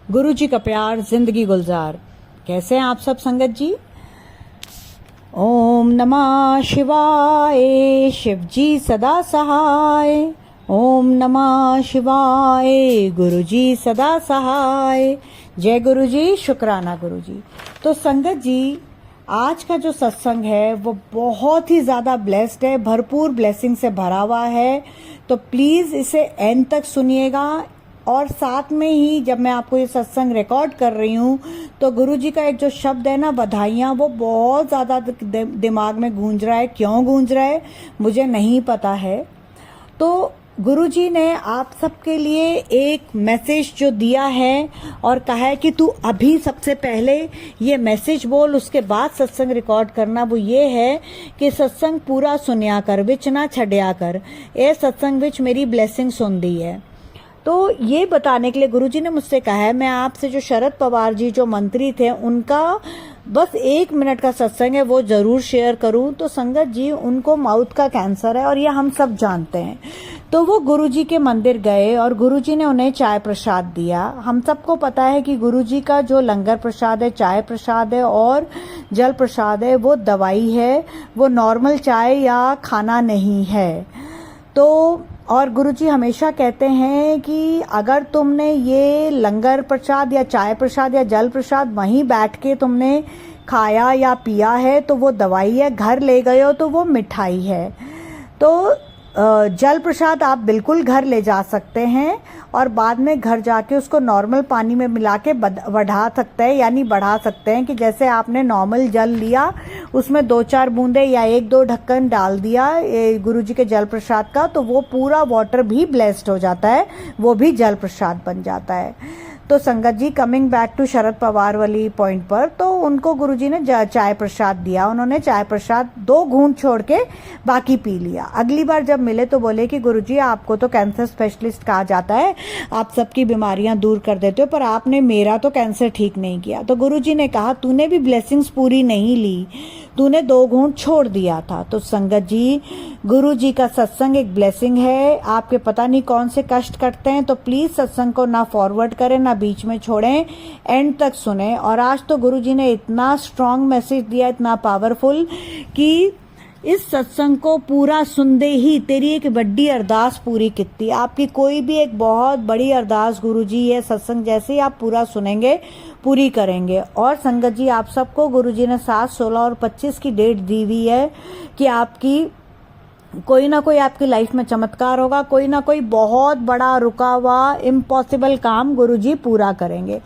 गुरु जी का प्यार जिंदगी गुलजार। कैसे हैं आप सब संगत जी? ओम नमः शिवाय, शिव जी सदा सहाय। ओम नमः शिवाय, गुरु जी सदा सहाय। जय गुरु जी, शुक्राना गुरु जी। तो संगत जी, आज का जो सत्संग है वो बहुत ही ज़्यादा ब्लेस्ड है, भरपूर ब्लेसिंग से भरा हुआ है। तो प्लीज़ इसे एंड तक सुनिएगा। और साथ में ही जब मैं आपको ये सत्संग रिकॉर्ड कर रही हूँ तो गुरु जी का एक जो शब्द है ना, बधाइयाँ, वो बहुत ज़्यादा दिमाग में गूंज रहा है। क्यों गूंज रहा है मुझे नहीं पता है। तो गुरुजी ने आप सबके लिए एक मैसेज जो दिया है और कहा है कि तू अभी सबसे पहले ये मैसेज बोल, उसके बाद सत्संग रिकॉर्ड करना। वो ये है कि सत्संग पूरा सुनिया कर, विच ना छड़िया कर। ये सत्संग विच मेरी ब्लेसिंग सुन दी है। तो ये बताने के लिए गुरुजी ने मुझसे कहा है मैं आपसे जो शरद पवार जी जो मंत्री थे उनका बस 1 मिनट का सत्संग है वो जरूर शेयर करूं। तो संगत जी, उनको माउथ का कैंसर है और ये हम सब जानते हैं। तो वो गुरुजी के मंदिर गए और गुरुजी ने उन्हें चाय प्रसाद दिया। हम सबको पता है कि गुरुजी का जो लंगर प्रसाद है, चाय प्रसाद है और जल प्रसाद है, वो दवाई है, वो नॉर्मल चाय या खाना नहीं है। तो और गुरुजी हमेशा कहते हैं कि अगर तुमने ये लंगर प्रसाद या चाय प्रसाद या जल प्रसाद वहीं बैठ के तुमने खाया या पिया है तो वो दवाई है, घर ले गए हो तो वो मिठाई है। तो जल प्रसाद आप बिल्कुल घर ले जा सकते हैं और बाद में घर जाके उसको नॉर्मल पानी में मिला के बढ़ा सकते हैं, यानी बढ़ा सकते हैं कि जैसे आपने नॉर्मल जल लिया उसमें 2-4 बूंदे या 1-2 ढक्कन डाल दिया गुरुजी के जल प्रसाद का, तो वो पूरा वाटर भी ब्लेस्ड हो जाता है, वो भी जल प्रसाद बन जाता है। तो संगत जी, coming back to Sharad Pawar वाली पॉइंट पर, तो उनको गुरुजी ने चाय प्रसाद दिया। उन्होंने चाय प्रसाद 2 घूंट छोड़ के बाकी पी लिया। अगली बार जब मिले तो बोले कि गुरुजी आपको तो कैंसर स्पेशलिस्ट कहा जाता है, आप सबकी बीमारियां दूर कर देते हो, पर आपने मेरा तो कैंसर ठीक नहीं किया। तो गुरुजी ने कहा तूने भी ब्लेसिंग्स पूरी नहीं ली, तूने 2 घूंट छोड़ दिया था। तो संगत जी, गुरु जी का सत्संग एक ब्लेसिंग है। आपके पता नहीं कौन से कष्ट कटते हैं, तो प्लीज सत्संग को ना फॉरवर्ड करें ना बीच में छोड़ें, एंड तक सुने। और आज तो गुरु जी ने इतना स्ट्रांग मैसेज दिया, इतना पावरफुल, कि इस सत्संग को पूरा सुनते ही तेरी एक बड़ी अरदास पूरी कितनी। आपकी कोई भी एक बहुत बड़ी अरदास गुरु जी ये सत्संग जैसे ही आप पूरा सुनेंगे पूरी करेंगे। और संगत जी, आप सबको गुरु जी ने 7, 16 और 25 की डेट दी हुई है कि आपकी कोई ना कोई आपकी लाइफ में चमत्कार होगा, कोई ना कोई बहुत बड़ा रुका हुआ इम्पॉसिबल काम गुरुजी पूरा करेंगे।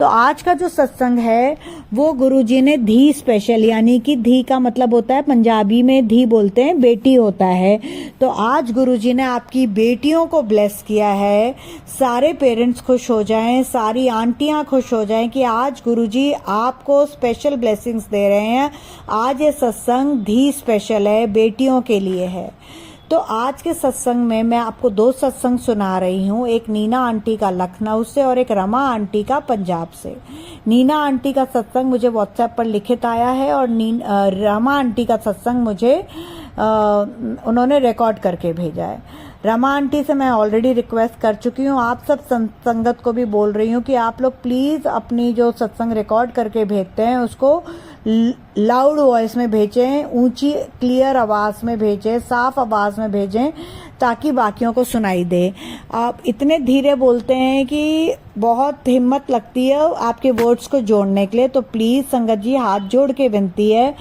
तो आज का जो सत्संग है वो गुरुजी ने धी स्पेशल, यानी कि धी का मतलब होता है, पंजाबी में धी बोलते हैं, बेटी होता है। तो आज गुरुजी ने आपकी बेटियों को ब्लेस किया है। सारे पेरेंट्स खुश हो जाएं, सारी आंटियां खुश हो जाएं कि आज गुरुजी आपको स्पेशल ब्लेसिंग्स दे रहे हैं। आज ये सत्संग धी स्पेशल है, बेटियों के लिए है। तो आज के सत्संग में मैं आपको 2 सत्संग सुना रही हूँ, एक नीना आंटी का लखनऊ से और एक रमा आंटी का पंजाब से। नीना आंटी का सत्संग मुझे व्हाट्सएप पर लिखित आया है और रमा आंटी का सत्संग मुझे उन्होंने रिकॉर्ड करके भेजा है। रमा आंटी से मैं ऑलरेडी रिक्वेस्ट कर चुकी हूँ, आप सब संगत को भी बोल रही हूँ कि आप लोग प्लीज अपनी जो सत्संग रिकॉर्ड करके भेजते हैं उसको लाउड वॉइस में भेजें, ऊंची क्लियर आवाज में भेजें, साफ आवाज में भेजें, ताकि बाकियों को सुनाई दे। आप इतने धीरे बोलते हैं कि बहुत हिम्मत लगती है आपके वर्ड्स को जोड़ने के लिए। तो प्लीज संगत जी, हाथ जोड़ के विनती है,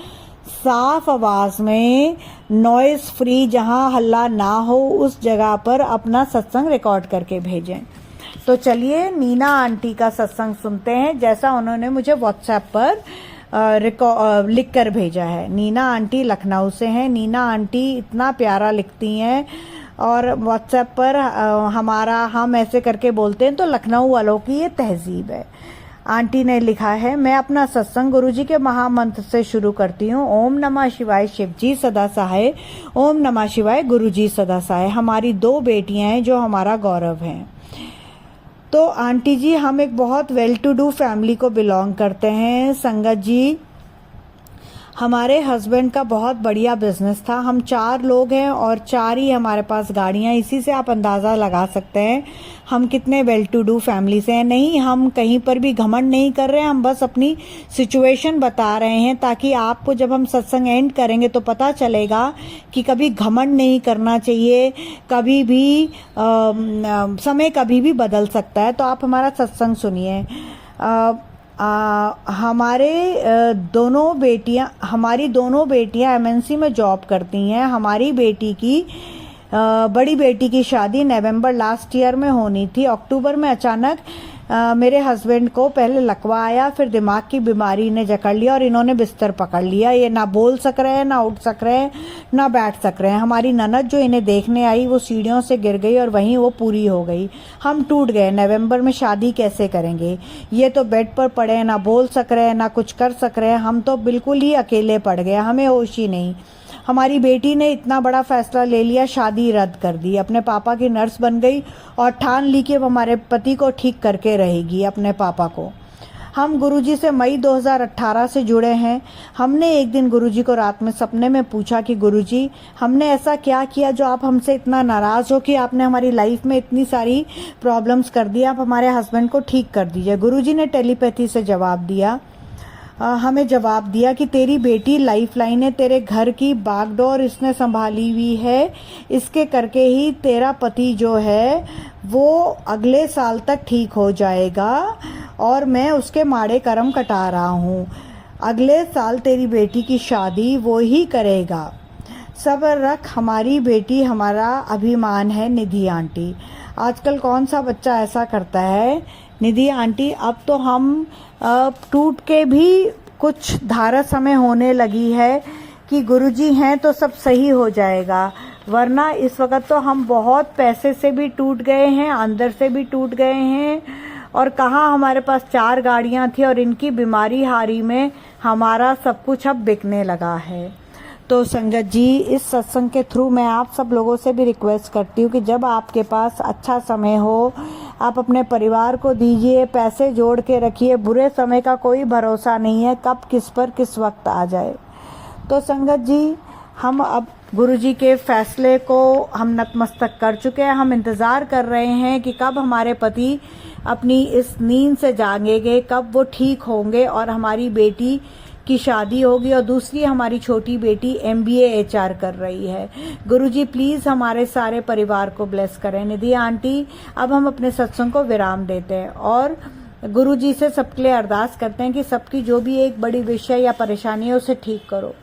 साफ आवाज में, नॉइस फ्री, जहां हल्ला ना हो उस जगह पर अपना सत्संग रिकॉर्ड करके भेजें। तो चलिए नीना आंटी का सत्संग सुनते हैं, जैसा उन्होंने मुझे व्हाट्सएप पर लिख कर भेजा है। नीना आंटी लखनऊ से हैं। नीना आंटी इतना प्यारा लिखती हैं और व्हाट्सएप पर हम ऐसे करके बोलते हैं, तो लखनऊ वालों की ये तहजीब है। आंटी ने लिखा है, मैं अपना सत्संग गुरुजी के महामंत्र से शुरू करती हूँ। ओम नमः शिवाय, शिव जी सदा सहाय। ओम नमः शिवाय, गुरुजी सदा सहाय। हमारी 2 बेटियां हैं जो हमारा गौरव हैं। तो आंटी जी, हम एक बहुत वेल टू डू फैमिली को बिलोंग करते हैं। संगत जी, हमारे हस्बैंड का बहुत बढ़िया बिजनेस था। हम 4 लोग हैं और 4 ही हमारे पास गाड़ियां। इसी से आप अंदाज़ा लगा सकते हैं हम कितने वेल टू डू फैमिली से हैं। नहीं, हम कहीं पर भी घमंड नहीं कर रहे हैं, हम बस अपनी सिचुएशन बता रहे हैं ताकि आपको जब हम सत्संग एंड करेंगे तो पता चलेगा कि कभी घमंड नहीं करना चाहिए। कभी भी समय कभी भी बदल सकता है। तो आप हमारा सत्संग सुनिए। हमारी दोनों बेटियां एमएनसी में जॉब करती हैं। हमारी बड़ी बेटी की शादी नवंबर लास्ट ईयर में होनी थी। अक्टूबर में अचानक मेरे हस्बैंड को पहले लकवा आया, फिर दिमाग की बीमारी ने जकड़ लिया और इन्होंने बिस्तर पकड़ लिया। ये ना बोल सक रहे हैं, ना उठ सक रहे हैं, ना बैठ सक रहे हैं। हमारी ननद जो इन्हें देखने आई वो सीढ़ियों से गिर गई और वहीं वो पूरी हो गई। हम टूट गए। नवंबर में शादी कैसे करेंगे? ये तो बेड पर पड़े हैं, ना बोल सक रहे हैं, ना कुछ कर सक रहे हैं। हम तो बिल्कुल ही अकेले पड़ गए, हमें होश ही नहीं। हमारी बेटी ने इतना बड़ा फैसला ले लिया, शादी रद्द कर दी। अपने पापा की नर्स बन गई और ठान ली कि वो हमारे पति को ठीक करके रहेगी, अपने पापा को। हम गुरुजी से मई 2018 से जुड़े हैं। हमने एक दिन गुरुजी को रात में सपने में पूछा कि गुरुजी, हमने ऐसा क्या किया जो आप हमसे इतना नाराज हो कि आपने हमारी लाइफ में इतनी सारी प्रॉब्लम्स कर दी, आप हमारे हस्बैंड को ठीक कर दीजिए। गुरुजी ने टेलीपैथी से हमें जवाब दिया कि तेरी बेटी लाइफ लाइन है, तेरे घर की बागडोर इसने संभाली हुई है। इसके करके ही तेरा पति जो है वो अगले साल तक ठीक हो जाएगा और मैं उसके माड़े कर्म कटा रहा हूँ। अगले साल तेरी बेटी की शादी वो ही करेगा। सब्र रख, हमारी बेटी हमारा अभिमान है। निधि आंटी, आजकल कौन सा बच्चा ऐसा करता है? निधि आंटी, अब तो हम टूट के भी कुछ धारस हमें होने लगी है कि गुरुजी हैं तो सब सही हो जाएगा। वरना इस वक्त तो हम बहुत पैसे से भी टूट गए हैं, अंदर से भी टूट गए हैं। और कहाँ हमारे पास 4 गाड़ियां थी और इनकी बीमारी हारी में हमारा सब कुछ अब बिकने लगा है। तो संगत जी, इस सत्संग के थ्रू मैं आप सब लोगों से भी रिक्वेस्ट करती हूँ कि जब आपके पास अच्छा समय हो, आप अपने परिवार को दीजिए, पैसे जोड़ के रखिए। बुरे समय का कोई भरोसा नहीं है, कब किस पर किस वक्त आ जाए। तो संगत जी, हम अब गुरुजी के फैसले को हम नतमस्तक कर चुके हैं। हम इंतज़ार कर रहे हैं कि कब हमारे पति अपनी इस नींद से जागेंगे, कब वो ठीक होंगे और हमारी बेटी की शादी होगी। और दूसरी हमारी छोटी बेटी MBA HR कर रही है। गुरुजी प्लीज़ हमारे सारे परिवार को ब्लेस करें। निधि आंटी, अब हम अपने सत्संग को विराम देते हैं और गुरुजी से सबके लिए अरदास करते हैं कि सबकी जो भी एक बड़ी विषय या परेशानी है उसे ठीक करो।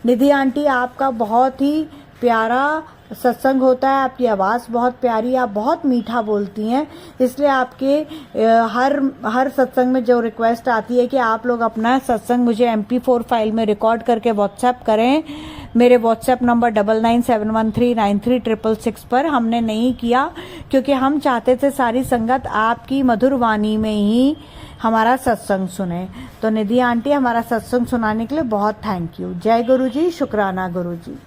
निधि आंटी, आपका बहुत ही प्यारा सत्संग होता है, आपकी आवाज़ बहुत प्यारी, आप बहुत मीठा बोलती हैं। इसलिए आपके हर सत्संग में जो रिक्वेस्ट आती है कि आप लोग अपना सत्संग मुझे MP4 फाइल में रिकॉर्ड करके व्हाट्सएप करें। मेरे व्हाट्सएप नंबर 9971393666 पर हमने नहीं किया क्योंकि हम चाहते थे सारी संगत आपकी मधुर वाणी में ही हमारा सत्संग सुने। तो निधि आंटी, हमारा सत्संग सुनाने के लिए बहुत थैंक यू। जय गुरुजी, शुक्राना गुरुजी।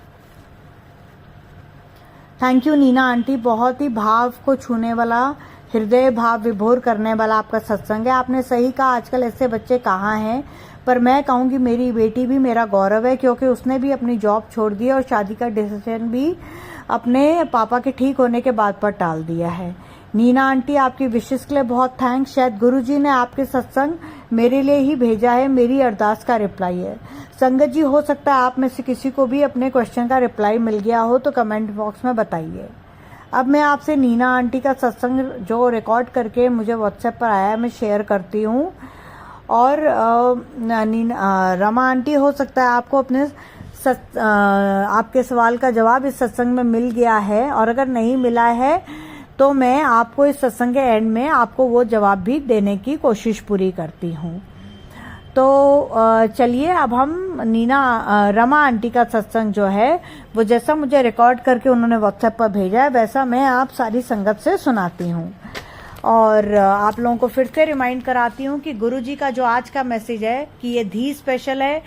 थैंक यू नीना आंटी, बहुत ही भाव को छूने वाला, हृदय भाव विभोर करने वाला आपका सत्संग है। आपने सही कहा, आजकल ऐसे बच्चे कहाँ हैं। पर मैं कहूँगी मेरी बेटी भी मेरा गौरव है क्योंकि उसने भी अपनी जॉब छोड़ दी और शादी का डिसीजन भी अपने पापा के ठीक होने के बाद पर टाल दिया है। नीना आंटी, आपकी विशेष के लिए बहुत थैंक्स। शायद गुरुजी ने आपके सत्संग मेरे लिए ही भेजा है, मेरी अरदास का रिप्लाई है। संगत जी, हो सकता है आप में से किसी को भी अपने क्वेश्चन का रिप्लाई मिल गया हो तो कमेंट बॉक्स में बताइए। अब मैं आपसे नीना आंटी का सत्संग जो रिकॉर्ड करके मुझे व्हाट्सएप पर आया है मैं शेयर करती हूँ। और रमा आंटी, हो सकता है आपको आपके सवाल का जवाब इस सत्संग में मिल गया है और अगर नहीं मिला है तो मैं आपको इस सत्संग के एंड में आपको वो जवाब भी देने की कोशिश पूरी करती हूँ। तो चलिए, अब हम रमा आंटी का सत्संग जो है वो जैसा मुझे रिकॉर्ड करके उन्होंने व्हाट्सएप पर भेजा है वैसा मैं आप सारी संगत से सुनाती हूँ। और आप लोगों को फिर से रिमाइंड कराती हूँ कि गुरुजी का जो आज का मैसेज है कि ये धी स्पेशल है।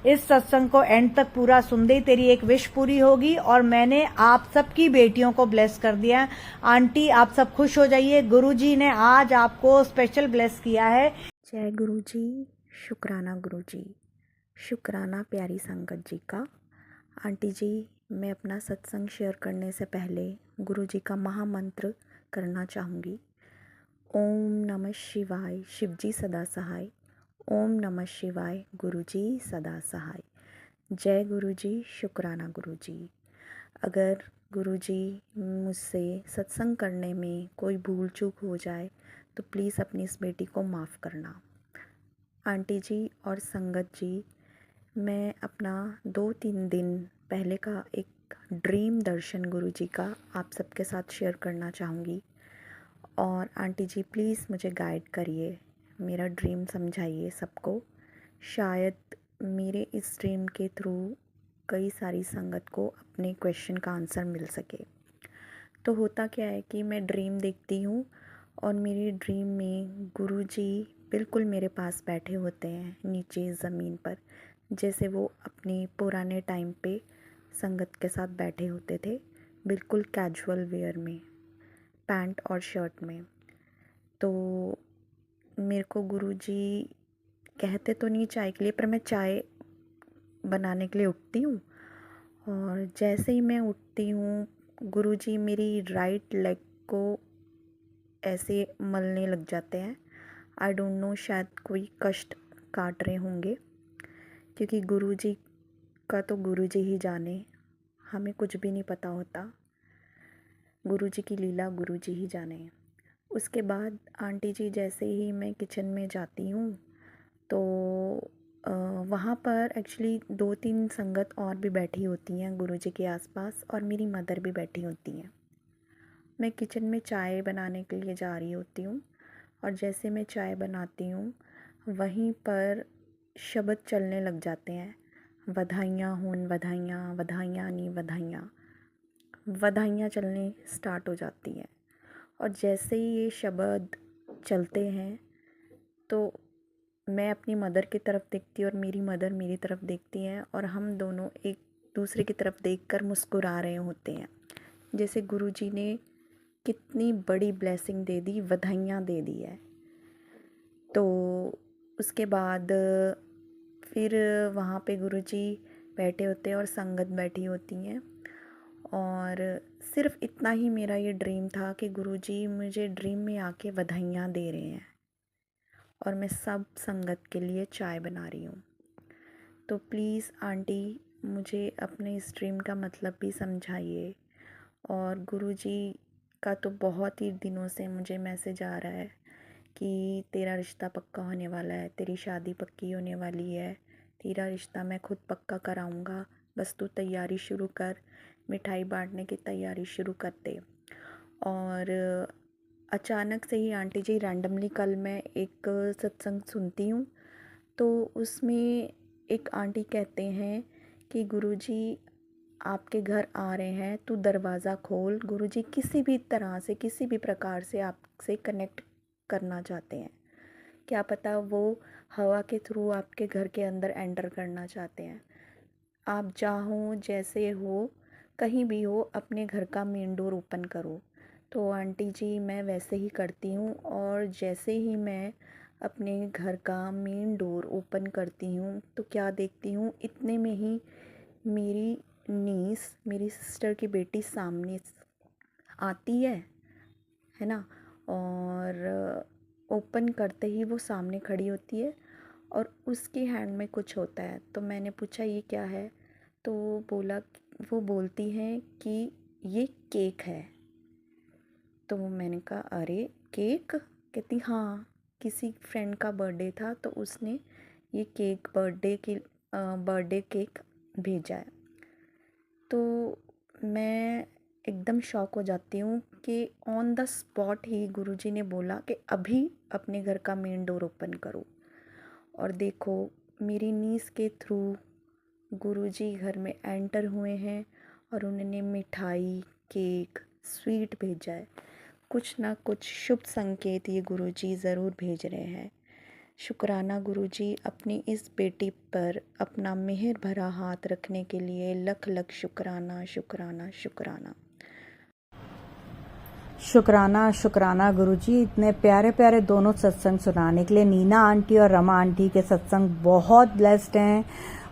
इस सत्संग को एंड तक पूरा सुन दे, तेरी एक विश पूरी होगी। और मैंने आप सबकी बेटियों को ब्लेस कर दिया। आंटी, आप सब खुश हो जाइए, गुरुजी ने आज आपको स्पेशल ब्लेस किया है। जय गुरुजी, शुक्राना गुरुजी, शुक्राना प्यारी संगत जी का। आंटी जी, मैं अपना सत्संग शेयर करने से पहले गुरु जी का महामंत्र करना चाहूँगी। ओम नमः शिवाय, शिव जी सदा सहाय। ओम नमः शिवाय, गुरु जी सदा सहाय। जय गुरु जी, शुक्राना गुरु जी। अगर गुरु जी मुझसे सत्संग करने में कोई भूल चूक हो जाए तो प्लीज़ अपनी इस बेटी को माफ़ करना। आंटी जी और संगत जी, मैं अपना 2-3 दिन पहले का एक ड्रीम दर्शन गुरु जी का आप सबके साथ शेयर करना चाहूँगी। और आंटी जी प्लीज़ मुझे गाइड करिए, मेरा ड्रीम समझाइए सबको। शायद मेरे इस ड्रीम के थ्रू कई सारी संगत को अपने क्वेश्चन का आंसर मिल सके। तो होता क्या है कि मैं ड्रीम देखती हूँ और मेरी ड्रीम में गुरु जी बिल्कुल मेरे पास बैठे होते हैं नीचे ज़मीन पर, जैसे वो अपने पुराने टाइम पे संगत के साथ बैठे होते थे, बिल्कुल कैजुअल वेयर में, पैंट और शर्ट में। तो मेरे को गुरुजी कहते तो नहीं चाय के लिए, पर मैं चाय बनाने के लिए उठती हूँ और जैसे ही मैं उठती हूँ गुरुजी मेरी राइट लेग को ऐसे मलने लग जाते हैं। आई डोंट नो, शायद कोई कष्ट काट रहे होंगे, क्योंकि गुरुजी का तो गुरुजी ही जाने, हमें कुछ भी नहीं पता होता। गुरुजी की लीला गुरुजी ही जाने। उसके बाद आंटी जी जैसे ही मैं किचन में जाती हूँ तो वहाँ पर एक्चुअली 2-3 संगत और भी बैठी होती हैं गुरुजी के आसपास, और मेरी मदर भी बैठी होती हैं। मैं किचन में चाय बनाने के लिए जा रही होती हूँ और जैसे मैं चाय बनाती हूँ वहीं पर शब्द चलने लग जाते हैं, वधाइयाँ होन वधाइयाँ, वधाइयाँ नी वधाइयाँ। वधाइयाँ चलने स्टार्ट हो जाती हैं और जैसे ही ये शब्द चलते हैं तो मैं अपनी मदर की तरफ देखती हूँ और मेरी मदर मेरी तरफ देखती हैं और हम दोनों एक दूसरे की तरफ देखकर मुस्कुरा रहे होते हैं, जैसे गुरुजी ने कितनी बड़ी ब्लेसिंग दे दी, वधाइयाँ दे दी है। तो उसके बाद फिर वहाँ पे गुरुजी बैठे होते हैं और संगत बैठी होती हैं और सिर्फ इतना ही मेरा ये ड्रीम था कि गुरुजी मुझे ड्रीम में आके बधाइयाँ दे रहे हैं और मैं सब संगत के लिए चाय बना रही हूँ। तो प्लीज़ आंटी मुझे अपने इस ड्रीम का मतलब भी समझाइए। और गुरुजी का तो बहुत ही दिनों से मुझे मैसेज आ रहा है कि तेरा रिश्ता पक्का होने वाला है, तेरी शादी पक्की होने वाली है, तेरा रिश्ता मैं खुद पक्का कराऊंगा, बस तू तैयारी शुरू कर, मिठाई बांटने की तैयारी शुरू कर दे। और अचानक से ही आंटी जी रैंडमली कल मैं एक सत्संग सुनती हूँ तो उसमें एक आंटी कहते हैं कि गुरुजी आपके घर आ रहे हैं, तू दरवाज़ा खोल। गुरुजी किसी भी तरह से, किसी भी प्रकार से आपसे कनेक्ट करना चाहते हैं। क्या पता वो हवा के थ्रू आपके घर के अंदर एंटर करना चाहते हैं। आप चाहो, जैसे हो, कहीं भी हो, अपने घर का मेन डोर ओपन करो। तो आंटी जी मैं वैसे ही करती हूँ और जैसे ही मैं अपने घर का मेन डोर ओपन करती हूँ तो क्या देखती हूँ, इतने में ही मेरी नीस, मेरी सिस्टर की बेटी सामने आती है ना। और ओपन करते ही वो सामने खड़ी होती है और उसके हैंड में कुछ होता है। तो मैंने पूछा ये क्या है, तो वो बोलती हैं कि ये केक है। तो मैंने कहा अरे केक? कहती हाँ, किसी फ्रेंड का बर्थडे था तो उसने ये केक बर्थडे केक भेजा है। तो मैं एकदम शॉक हो जाती हूँ कि ऑन द स्पॉट ही गुरुजी ने बोला कि अभी अपने घर का मेन डोर ओपन करो। और देखो मेरी नीस के थ्रू गुरुजी घर में एंटर हुए हैं और उन्होंने मिठाई, केक, स्वीट भेजा है। कुछ ना कुछ शुभ संकेत ये गुरुजी ज़रूर भेज रहे हैं। शुक्राना गुरुजी, अपनी इस बेटी पर अपना मेहर भरा हाथ रखने के लिए लख लख शुक्राना, शुक्राना, शुक्राना। शुक्राना शुक्राना गुरुजी, इतने प्यारे प्यारे दोनों सत्संग सुनाने के लिए। नीना आंटी और रमा आंटी के सत्संग बहुत ब्लेस्ड हैं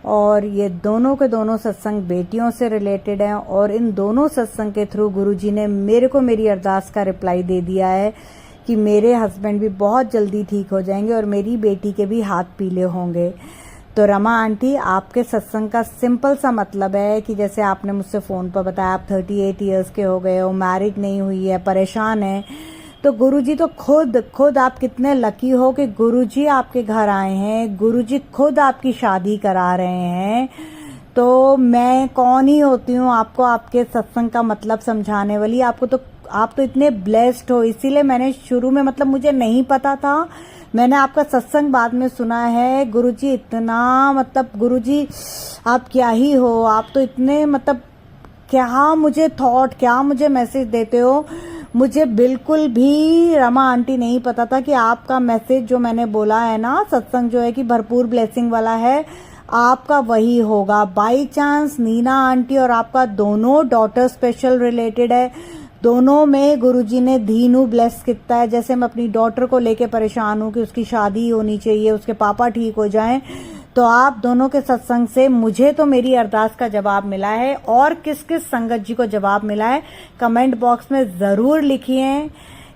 और ये दोनों के दोनों सत्संग बेटियों से रिलेटेड हैं और इन दोनों सत्संग के थ्रू गुरुजी ने मेरे को मेरी अरदास का रिप्लाई दे दिया है कि मेरे हस्बैंड भी बहुत जल्दी ठीक हो जाएंगे और मेरी बेटी के भी हाथ पीले होंगे। तो रमा आंटी, आपके सत्संग का सिंपल सा मतलब है कि जैसे आपने मुझसे फ़ोन पर बताया आप 38 इयर्स के हो गए हो, मैरिड नहीं हुई है, परेशान है, तो गुरुजी तो खुद आप कितने लकी हो कि गुरुजी आपके घर आए हैं, गुरुजी खुद आपकी शादी करा रहे हैं। तो मैं कौन ही होती हूँ आपको आपके सत्संग का मतलब समझाने वाली। आप तो इतने ब्लेस्ड हो, इसीलिए मैंने शुरू में मतलब मुझे नहीं पता था, मैंने आपका सत्संग बाद में सुना है। गुरुजी इतना मतलब गुरुजी आप क्या ही हो, आप तो इतने मतलब क्या मुझे थॉट, क्या मुझे मैसेज देते हो। मुझे बिल्कुल भी रमा आंटी नहीं पता था कि आपका मैसेज जो मैंने बोला है ना, सत्संग जो है कि भरपूर ब्लेसिंग वाला है, आपका वही होगा। बाई चांस नीना आंटी और आपका दोनों डॉटर स्पेशल रिलेटेड है, दोनों में गुरुजी ने धीनू ब्लेस किया है। जैसे मैं अपनी डॉटर को लेके परेशान हूँ कि उसकी शादी होनी चाहिए, उसके पापा ठीक हो जाएं, तो आप दोनों के सत्संग से मुझे तो मेरी अरदास का जवाब मिला है। और किस किस संगत जी को जवाब मिला है कमेंट बॉक्स में ज़रूर लिखिए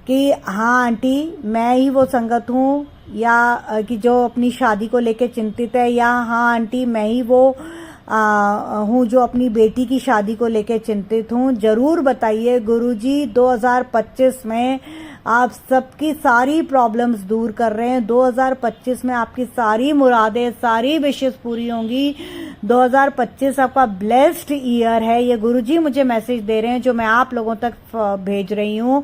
कि हाँ आंटी मैं ही वो संगत हूँ, या कि जो अपनी शादी को लेके चिंतित है, या हाँ आंटी मैं ही वो हूँ जो अपनी बेटी की शादी को लेके चिंतित हूँ। ज़रूर बताइए। गुरुजी 2025 में आप सबकी सारी प्रॉब्लम्स दूर कर रहे हैं। 2025 में आपकी सारी मुरादें, सारी विशेष पूरी होंगी। 2025 आपका ब्लेस्ड ईयर है, ये गुरुजी मुझे मैसेज दे रहे हैं जो मैं आप लोगों तक भेज रही हूँ।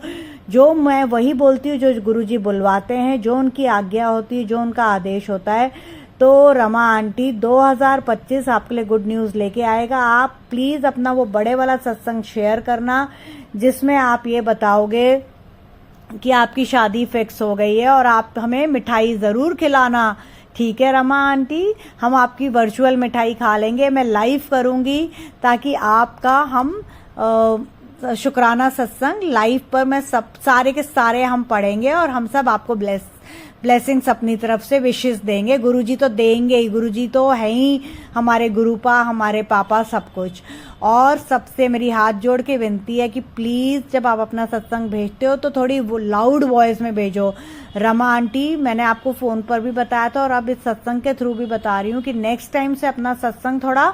जो मैं वही बोलती हूँ जो गुरुजी बुलवाते हैं, जो उनकी आज्ञा होती है, जो उनका आदेश होता है। तो रमा आंटी 2025 आपके लिए गुड न्यूज़ लेके आएगा। आप प्लीज़ अपना वो बड़े वाला सत्संग शेयर करना जिसमें आप ये बताओगे कि आपकी शादी फिक्स हो गई है और आप हमें मिठाई ज़रूर खिलाना। ठीक है रमा आंटी, हम आपकी वर्चुअल मिठाई खा लेंगे, मैं लाइव करूँगी ताकि आपका हम शुक्राना सत्संग लाइव पर मैं सब सारे के सारे हम पढ़ेंगे और हम सब आपको ब्लेसिंग्स अपनी तरफ से विशेष देंगे। गुरुजी तो देंगे ही, गुरुजी तो है ही हमारे गुरुपा, हमारे पापा, सब कुछ। और सबसे मेरी हाथ जोड़ के विनती है कि प्लीज़ जब आप अपना सत्संग भेजते हो तो थोड़ी लाउड वॉइस में भेजो। रमा आंटी मैंने आपको फ़ोन पर भी बताया था और अब इस सत्संग के थ्रू भी बता रही हूँ कि नेक्स्ट टाइम से अपना सत्संग थोड़ा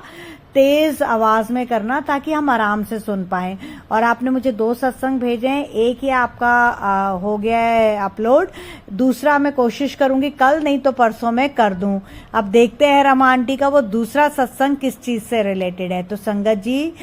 तेज आवाज में करना ताकि हम आराम से सुन पाएं। और आपने मुझे 2 सत्संग भेजे हैं, एक ये आपका हो गया है अपलोड, दूसरा मैं कोशिश करूंगी कल नहीं तो परसों में कर दूं। अब देखते हैं रमा आंटी का वो दूसरा सत्संग किस चीज से रिलेटेड है। तो संगत जी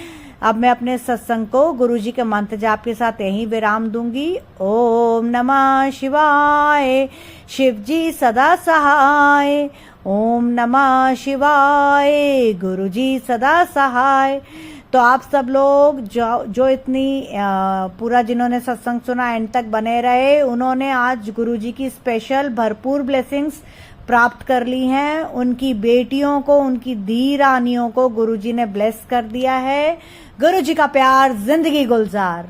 अब मैं अपने सत्संग को गुरुजी के मंत्र जाप के साथ यहीं विराम दूंगी। ओम नमः शिवाय, शिव जी सदा सहाय। ओम नमः शिवाय, गुरुजी सदा सहाय। तो आप सब लोग जो इतनी पूरा जिन्होंने सत्संग सुना एंड तक बने रहे, उन्होंने आज गुरुजी की स्पेशल भरपूर ब्लेसिंग्स प्राप्त कर ली हैं। उनकी बेटियों को, उनकी धी रानियों को गुरुजी ने ब्लेस कर दिया है। गुरुजी का प्यार, जिंदगी गुलजार।